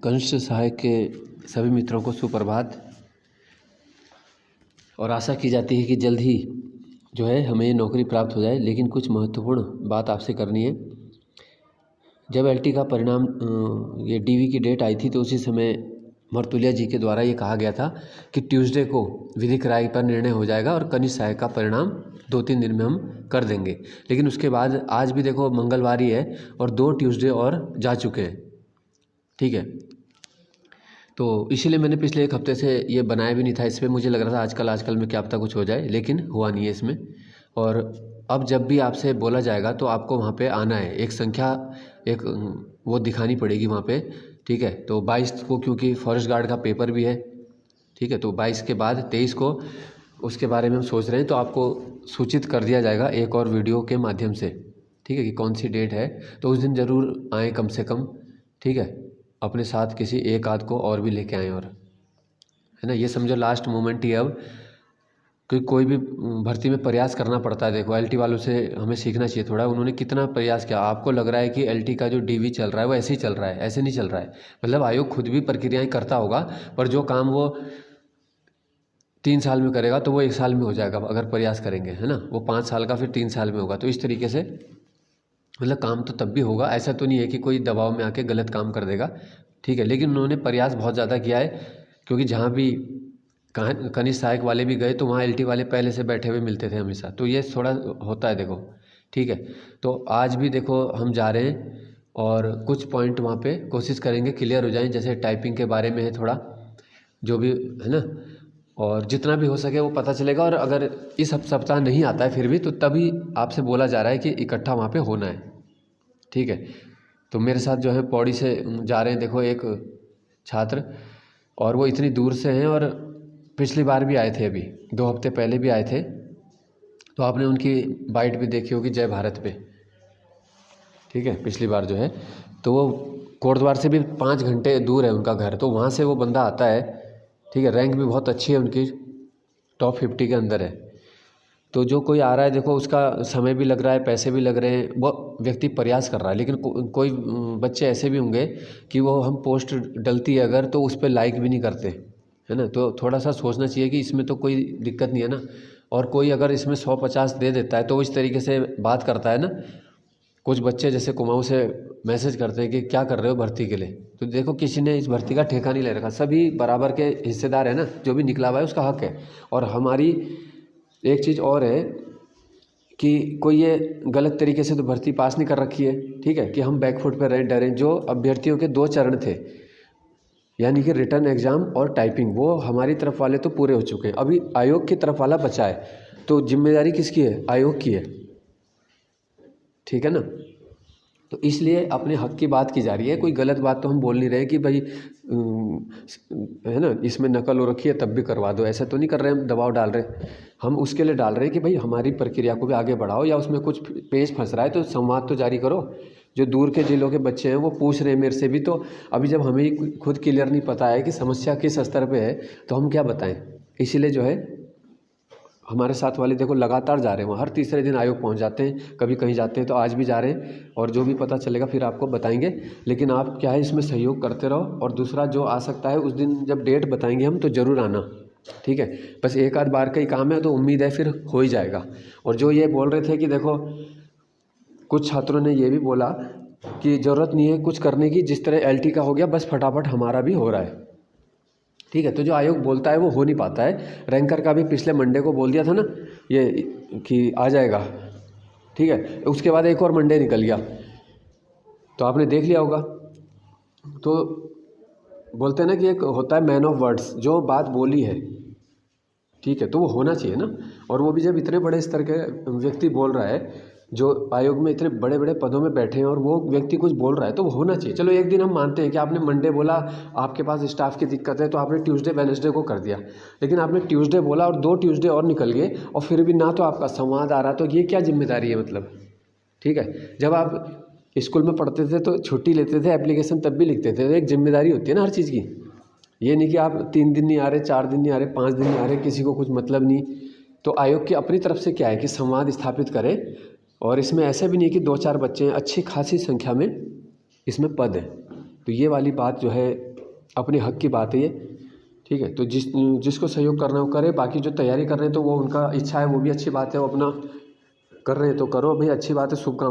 कनिष्ठ सहायक के सभी मित्रों को सुप्रभात। और आशा की जाती है कि जल्द ही जो है हमें ये नौकरी प्राप्त हो जाए। लेकिन कुछ महत्वपूर्ण बात आपसे करनी है। जब एलटी का परिणाम ये डीवी की डेट आई थी तो उसी समय मर्तुलिया जी के द्वारा ये कहा गया था कि ट्यूसडे को विधिक राय पर निर्णय हो जाएगा और कनिष्ठ सहायक का परिणाम 2-3 दिन में हम कर देंगे। लेकिन उसके बाद आज भी देखो मंगलवार ही है और 2 ट्यूसडे और जा चुके हैं। ठीक है, तो इसीलिए मैंने पिछले 1 हफ्ते से ये बनाया भी नहीं था। इस पर मुझे लग रहा था आजकल में क्या पता कुछ हो जाए, लेकिन हुआ नहीं है इसमें। और अब जब भी आपसे बोला जाएगा तो आपको वहाँ पे आना है। एक संख्या एक वो दिखानी पड़ेगी वहाँ पे। ठीक है, तो 22 को क्योंकि फॉरेस्ट गार्ड का पेपर भी है। ठीक है, तो 22 के बाद 23 को उसके बारे में हम सोच रहे हैं, तो आपको सूचित कर दिया जाएगा एक और वीडियो के माध्यम से। ठीक है, कि कौन सी डेट है, तो उस दिन ज़रूर आएँ कम से कम। ठीक है, अपने साथ किसी एक आध को और भी लेके आएँ। और है ना, ये समझो लास्ट मोमेंट ही है अब, क्योंकि कोई भी भर्ती में प्रयास करना पड़ता है। देखो एलटी वालों से हमें सीखना चाहिए थोड़ा। उन्होंने कितना प्रयास किया। आपको लग रहा है कि एलटी का जो डीवी चल रहा है वो ऐसे ही चल रहा है, ऐसे नहीं चल रहा है। मतलब आयोग खुद भी प्रक्रियाएं करता होगा, पर जो काम वो 3 साल में करेगा तो वो 1 साल में हो जाएगा अगर प्रयास करेंगे, है ना। वो 5 साल का फिर 3 साल में होगा। तो इस तरीके से मतलब काम तो तब भी होगा। ऐसा तो नहीं है कि कोई दबाव में आके गलत काम कर देगा। ठीक है, लेकिन उन्होंने प्रयास बहुत ज़्यादा किया है, क्योंकि जहाँ भी कनिष्ठ सहायक वाले भी गए तो वहाँ एलटी वाले पहले से बैठे हुए मिलते थे हमेशा। तो ये थोड़ा होता है देखो। ठीक है, तो आज भी देखो हम जा रहे हैं और कुछ पॉइंट वहाँ पे कोशिश करेंगे क्लियर हो जाएं। जैसे टाइपिंग के बारे में है थोड़ा, जो भी है ना, और जितना भी हो सके वो पता चलेगा। और अगर इस सप्ताह नहीं आता है फिर भी, तो तभी आपसे बोला जा रहा है कि इकट्ठा वहाँ पे होना है। ठीक है, तो मेरे साथ जो है पौड़ी से जा रहे हैं देखो एक छात्र, और वो इतनी दूर से हैं और पिछली बार भी आए थे, अभी 2 हफ्ते पहले भी आए थे। तो आपने उनकी बाइट भी देखी होगी जय भारत पे। ठीक है, पिछली बार जो है तो वो कोटद्वार से भी 5 घंटे दूर है उनका घर, तो वहाँ से वो बंदा आता है। ठीक है, रैंक भी बहुत अच्छी है उनकी, टॉप 50 के अंदर है। तो जो कोई आ रहा है देखो, उसका समय भी लग रहा है, पैसे भी लग रहे हैं, वो व्यक्ति प्रयास कर रहा है। लेकिन कोई बच्चे ऐसे भी होंगे कि वो हम पोस्ट डलती है अगर, तो उस पर लाइक भी नहीं करते, है ना। तो थोड़ा सा सोचना चाहिए कि इसमें तो कोई दिक्कत नहीं है ना। और कोई अगर इसमें 100-50 दे देता है तो वो इस तरीके से बात करता है ना। कुछ बच्चे जैसे कुमाऊँ से मैसेज करते हैं कि क्या कर रहे हो भर्ती के लिए। तो देखो किसी ने इस भर्ती का ठेका नहीं ले रखा, सभी बराबर के हिस्सेदार है ना। जो भी निकला हुआ है उसका हक है। और हमारी एक चीज़ और है कि कोई ये गलत तरीके से तो भर्ती पास नहीं कर रखी है। ठीक है, कि हम बैकफुट पर रहें, डरें। जो अभ्यर्थियों के 2 चरण थे, यानी कि रिटर्न एग्ज़ाम और टाइपिंग, वो हमारी तरफ वाले तो पूरे हो चुके हैं। अभी आयोग की तरफ वाला बचा है। तो जिम्मेदारी किसकी है? आयोग की है। ठीक है ना। तो इसलिए अपने हक की बात की जा रही है। कोई गलत बात तो हम बोल नहीं रहे कि भाई है ना, इसमें नकल हो रखी है तब भी करवा दो। ऐसा तो नहीं कर रहे हम, दबाव डाल रहे। हम उसके लिए डाल रहे हैं कि भाई हमारी प्रक्रिया को भी आगे बढ़ाओ, या उसमें कुछ पेच फंस रहा है तो संवाद तो जारी करो। जो दूर के जिलों के बच्चे हैं वो पूछ रहे हैं मेरे से भी। तो अभी जब हमें खुद क्लियर नहीं पता है कि समस्या किस स्तर पर है, तो हम क्या बताएँ। इसीलिए जो है हमारे साथ वाले देखो लगातार जा रहे हैं। वहाँ हर तीसरे दिन आयोग पहुँच जाते हैं, कभी कहीं जाते हैं। तो आज भी जा रहे हैं और जो भी पता चलेगा फिर आपको बताएंगे। लेकिन आप क्या है, इसमें सहयोग करते रहो। और दूसरा जो आ सकता है उस दिन जब डेट बताएंगे हम, तो ज़रूर आना। ठीक है, बस एक आध बार का ही काम है, तो उम्मीद है फिर हो ही जाएगा। और जो ये बोल रहे थे कि देखो कुछ छात्रों ने ये भी बोला कि ज़रूरत नहीं है कुछ करने की, जिस तरह एलटी का हो गया बस फटाफट हमारा भी हो रहा है। ठीक है, तो जो आयोग बोलता है वो हो नहीं पाता है। रैंकर का भी पिछले मंडे को बोल दिया था ना ये कि आ जाएगा। ठीक है, उसके बाद एक और मंडे निकल गया, तो आपने देख लिया होगा। तो बोलते हैं ना कि एक होता है मैन ऑफ वर्ड्स, जो बात बोली है। ठीक है, तो वो होना चाहिए ना। और वो भी जब इतने बड़े स्तर के व्यक्ति बोल रहा है, जो आयोग में इतने बड़े बड़े पदों में बैठे हैं, और वो व्यक्ति कुछ बोल रहा है तो वो होना चाहिए। चलो एक दिन हम मानते हैं कि आपने मंडे बोला, आपके पास स्टाफ की दिक्कत है, तो आपने ट्यूसडे वेडनेसडे को कर दिया। लेकिन आपने ट्यूसडे बोला और 2 ट्यूसडे और निकल गए, और फिर भी ना तो आपका संवाद आ रहा, तो ये क्या जिम्मेदारी है मतलब। ठीक है, जब आप स्कूल में पढ़ते थे तो छुट्टी लेते थे, एप्लीकेशन तब भी लिखते थे। तो एक जिम्मेदारी होती है ना हर चीज़ की। ये नहीं कि आप 3 दिन नहीं आ रहे, 4 दिन नहीं आ रहे, 5 दिन नहीं आ रहे, किसी को कुछ मतलब नहीं। तो आयोग की अपनी तरफ से क्या है कि संवाद स्थापित करें। और इसमें ऐसा भी नहीं कि 2-4 बच्चे हैं, अच्छी खासी संख्या में इसमें पद है। तो ये वाली बात जो है अपने हक की बात है ये, ठीक है। तो जिसको सहयोग करना है वो करे, बाकी जो तैयारी कर रहे हैं तो वो उनका इच्छा है, वो भी अच्छी बात है, वो अपना कर रहे हैं तो करो भाई, अच्छी बात है, शुभकामनाएं।